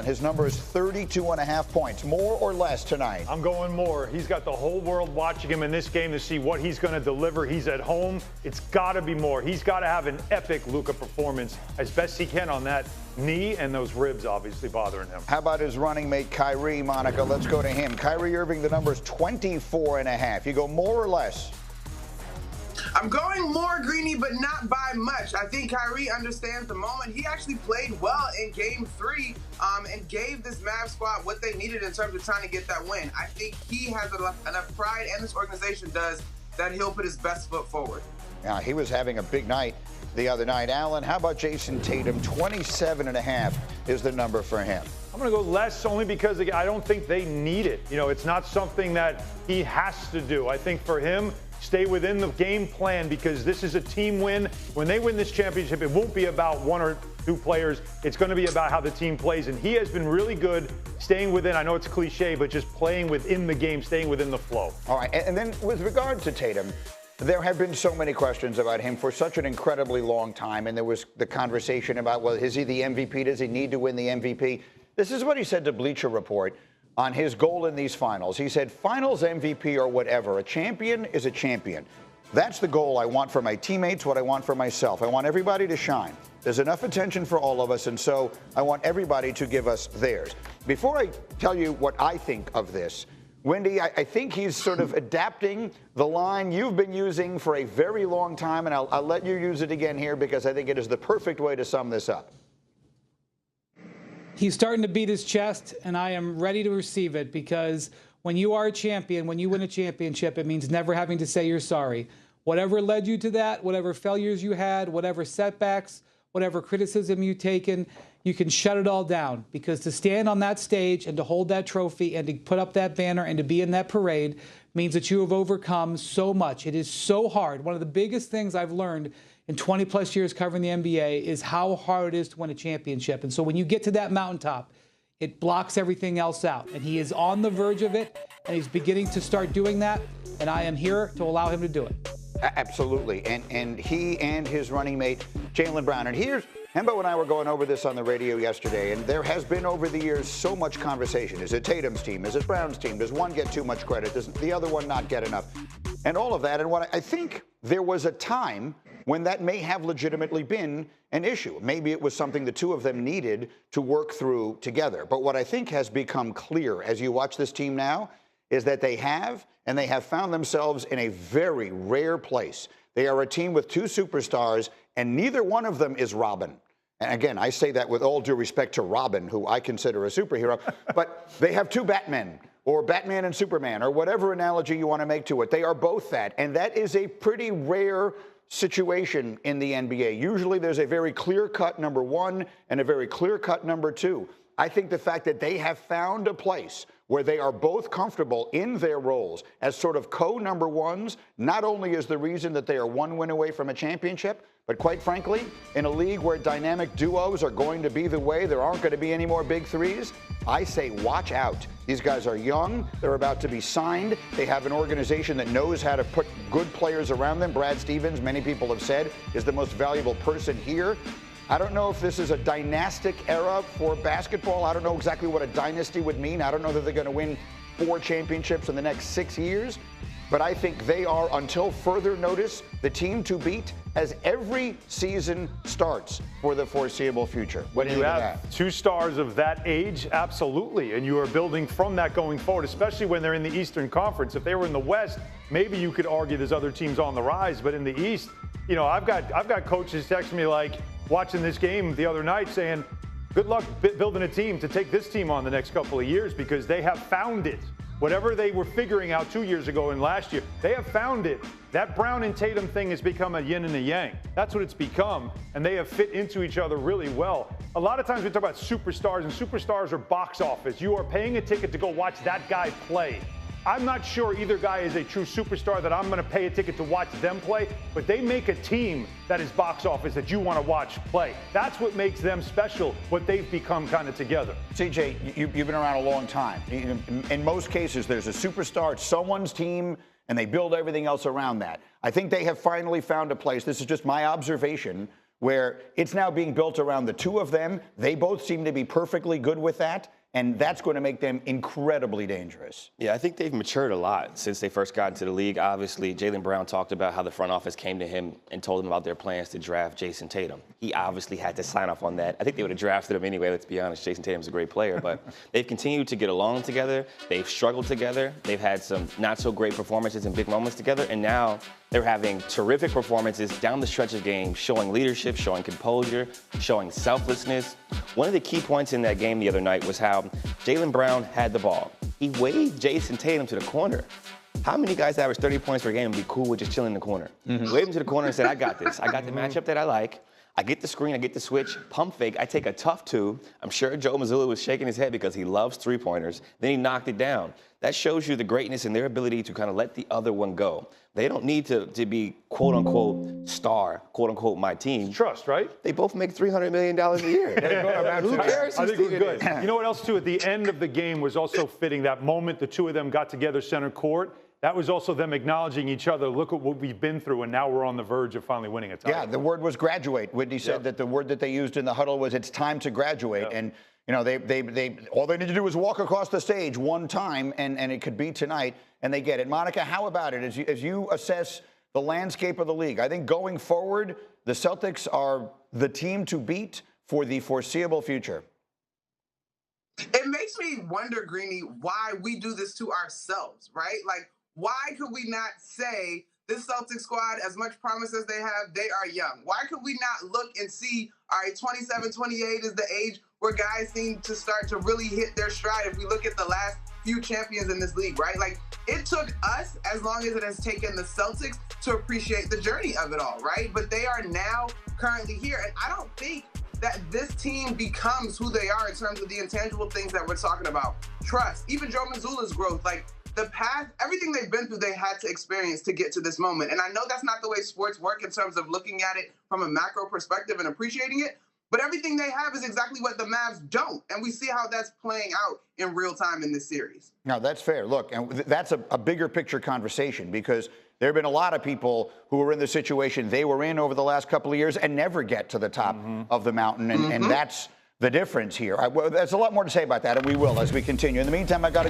His number is 32.5 points, more or less tonight. I'm going more. He's got the whole world watching him in this game to see what he's going to deliver. He's at home. It's got to be more. He's got to have an epic Luka performance as best he can on that knee, and those ribs obviously bothering him. How about his running mate, Kyrie, Monica? Let's go to him. Kyrie Irving, the number is 24.5. You go more or less? I'm going more, Greeny, but not by much. I think Kyrie understands the moment. He actually played well in Game 3 and gave this Mavs squad what they needed in terms of trying to get that win. I think he has enough pride, and this organization does, that he'll put his best foot forward. Yeah, he was having a big night the other night. Alan, how about Jayson Tatum? 27.5 is the number for him. I'm going to go less only because I don't think they need it. You know, it's not something that he has to do. I think for him, stay within the game plan because this is a team win. When they win this championship, it won't be about one or two players. It's going to be about how the team plays. And he has been really good staying within. I know it's cliche, but just playing within the game, staying within the flow. All right. And then with regard to Tatum, there have been so many questions about him for such an incredibly long time. And there was the conversation about, well, is he the MVP? Does he need to win the MVP? This is what he said to Bleacher Report on his goal in these finals. He said, finals MVP or whatever, a champion is a champion. That's the goal I want for my teammates, what I want for myself. I want everybody to shine. There's enough attention for all of us, and so I want everybody to give us theirs. Before I tell you what I think of this, Wendy, I think he's sort of adapting the line you've been using for a very long time, and I'll let you use it again here because I think it is the perfect way to sum this up. He's starting to beat his chest, and I am ready to receive it because when you are a champion, when you win a championship, it means never having to say you're sorry. Whatever led you to that, whatever failures you had, whatever setbacks, whatever criticism you've taken, you can shut it all down because to stand on that stage and to hold that trophy and to put up that banner and to be in that parade means that you have overcome so much. It is so hard. One of the biggest things I've learned in 20-plus years covering the NBA is how hard it is to win a championship. And so when you get to that mountaintop, it blocks everything else out. And he is on the verge of it, and he's beginning to start doing that, and I am here to allow him to do it. Absolutely. And he and his running mate, Jaylen Brown. And here's, Hembo and I were going over this on the radio yesterday, and there has been over the years so much conversation. Is it Tatum's team? Is it Brown's team? Does one get too much credit? Does the other one not get enough? And all of that. And what I think there was a time when that may have legitimately been an issue. Maybe it was something the two of them needed to work through together. But what I think has become clear as you watch this team now is that they have found themselves in a very rare place. They are a team with two superstars, and neither one of them is Robin. And again, I say that with all due respect to Robin, who I consider a superhero, but they have two Batmen, or Batman and Superman, or whatever analogy you want to make to it. They are both that, and that is a pretty rare situation in the NBA. Usually there's a very clear-cut number one and a very clear-cut number two. I think the fact that they have found a place where they are both comfortable in their roles as sort of co-number ones, not only is the reason that they are one win away from a championship, but quite frankly, in a league where dynamic duos are going to be the way, there aren't going to be any more big threes, I say watch out. These guys are young. They're about to be signed. They have an organization that knows how to put good players around them. Brad Stevens, many people have said, is the most valuable person here. I don't know if this is a dynastic era for basketball. I don't know exactly what a dynasty would mean. I don't know that they're going to win 4 championships in the next 6 years. But I think they are, until further notice, the team to beat as every season starts for the foreseeable future. When you have two stars of that age, absolutely. And you are building from that going forward, especially when they're in the Eastern Conference. If they were in the West, maybe you could argue there's other teams on the rise. But in the East, you know, I've got coaches texting me like watching this game the other night saying, good luck building a team to take this team on the next couple of years because they have found it. Whatever they were figuring out 2 years ago and last year, they have found it. That Brown and Tatum thing has become a yin and a yang. That's what it's become, and they have fit into each other really well. A lot of times we talk about superstars, and superstars are box office. You are paying a ticket to go watch that guy play. I'm not sure either guy is a true superstar that I'm going to pay a ticket to watch them play, but they make a team that is box office that you want to watch play. That's what makes them special, what they've become kind of together. CJ, you've been around a long time. In most cases, there's a superstar, it's someone's team, and they build everything else around that. I think they have finally found a place, this is just my observation, where it's now being built around the two of them. They both seem to be perfectly good with that. And that's going to make them incredibly dangerous. Yeah, I think they've matured a lot since they first got into the league. Obviously, Jaylen Brown talked about how the front office came to him and told him about their plans to draft Jayson Tatum. He obviously had to sign off on that. I think they would have drafted him anyway, let's be honest. Jayson Tatum's a great player, but they've continued to get along together. They've struggled together. They've had some not-so-great performances and big moments together, and now they're having terrific performances down the stretch of games, showing leadership, showing composure, showing selflessness. One of the key points in that game the other night was how Jaylen Brown had the ball. He waved Jayson Tatum to the corner. How many guys average 30 points per game and be cool with just chilling in the corner? Waved him to the corner and said, I got this. I got the matchup that I like. I get the screen, I get the switch, pump fake, I take a tough two. I'm sure Joe Mazzulla was shaking his head because he loves three-pointers. Then he knocked it down. That shows you the greatness and their ability to kind of let the other one go. They don't need to be quote-unquote star, quote-unquote my team. Trust, right? They both make $300 million a year. Who cares? I think we're good. You know what else, too? At the end of the game was also fitting. That moment the two of them got together center court, that was also them acknowledging each other. Look at what we've been through, and now we're on the verge of finally winning a title. Yeah, the word was graduate. Whitney said that the word that they used in the huddle was it's time to graduate. And, you know, they all they need to do is walk across the stage one time, and it could be tonight, and they get it. Monica, how about it? As you assess the landscape of the league, I think going forward, the Celtics are the team to beat for the foreseeable future. It makes me wonder, Greeny, why we do this to ourselves, right? Like, why could we not say this Celtics squad, as much promise as they have, they are young? Why could we not look and see, all right, 27, 28 is the age where guys seem to start to really hit their stride if we look at the last few champions in this league, right? Like, it took us as long as it has taken the Celtics to appreciate the journey of it all, right? But they are now currently here. And I don't think that this team becomes who they are in terms of the intangible things that we're talking about. Trust, even Joe Mazzulla's growth, like, the path, everything they've been through, they had to experience to get to this moment. And I know that's not the way sports work in terms of looking at it from a macro perspective and appreciating it, but everything they have is exactly what the Mavs don't. And we see how that's playing out in real time in this series. No, that's fair. Look, and that's a bigger picture conversation because there have been a lot of people who were in the situation they were in over the last couple of years and never get to the top of the mountain. And that's the difference here. There's a lot more to say about that, and we will as we continue. In the meantime, I got to